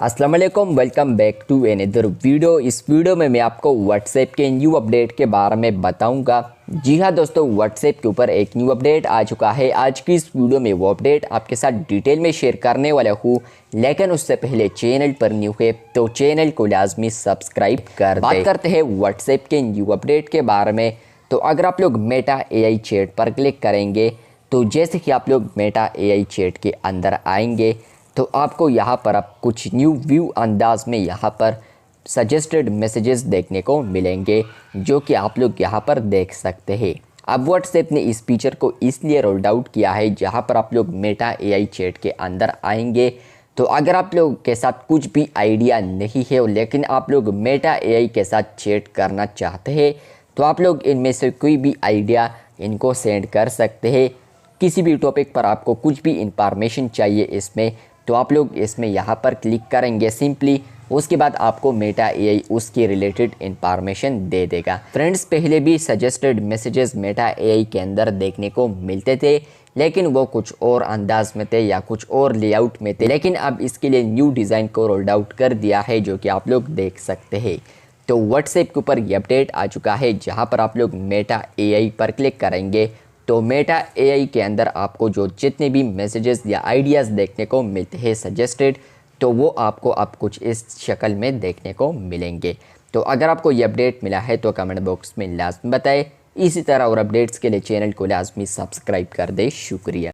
अस्सलाम वालेकुम, welcome back to another video. इस वीडियो में मैं आपको व्हाट्सएप के न्यू अपडेट के बारे में बताऊंगा। जी हाँ दोस्तों, व्हाट्सएप के ऊपर एक न्यू अपडेट आ चुका है। आज की इस वीडियो में वो अपडेट आपके साथ डिटेल में शेयर करने वाला हूँ, लेकिन उससे पहले चैनल पर न्यू है तो चैनल को लाजमी सब्सक्राइब कर दें। बात करते हैं व्हाट्सएप के न्यू अपडेट के बारे में। तो अगर आप लोग मेटा एआई चैट पर क्लिक करेंगे तो जैसे कि आप लोग मेटा एआई चैट के अंदर आएंगे तो आपको यहाँ पर अब कुछ न्यू व्यू अंदाज में यहाँ पर सजेस्टेड मैसेजेस देखने को मिलेंगे, जो कि आप लोग यहाँ पर देख सकते हैं। अब व्हाट्सएप ने इस फीचर को इसलिए रोल्ड आउट किया है, जहाँ पर आप लोग मेटा एआई चैट के अंदर आएंगे तो अगर आप लोग के साथ कुछ भी आइडिया नहीं है लेकिन आप लोग मेटा एआई के साथ चैट करना चाहते हैं तो आप लोग इनमें से कोई भी आइडिया इनको सेंड कर सकते हैं। किसी भी टॉपिक पर आपको कुछ भी इंफॉर्मेशन चाहिए इसमें तो आप लोग इसमें यहाँ पर क्लिक करेंगे सिंपली, उसके बाद आपको मेटा एआई उसके रिलेटेड इंफॉर्मेशन दे देगा। फ्रेंड्स, पहले भी सजेस्टेड मैसेजेस मेटा एआई के अंदर देखने को मिलते थे, लेकिन वो कुछ और अंदाज में थे या कुछ और लेआउट में थे, लेकिन अब इसके लिए न्यू डिज़ाइन को रोल्ड आउट कर दिया है, जो कि आप लोग देख सकते हैं। तो व्हाट्सएप के ऊपर ये अपडेट आ चुका है, जहाँ पर आप लोग मेटा एआई पर क्लिक करेंगे तो मेटा एआई के अंदर आपको जो जितने भी मैसेजेस या आइडियाज़ देखने को मिलते हैं सजेस्टेड, तो वो आपको अब कुछ इस शक्ल में देखने को मिलेंगे। तो अगर आपको ये अपडेट मिला है तो कमेंट बॉक्स में लाजमी बताएं। इसी तरह और अपडेट्स के लिए चैनल को लाजमी सब्सक्राइब कर दें। शुक्रिया।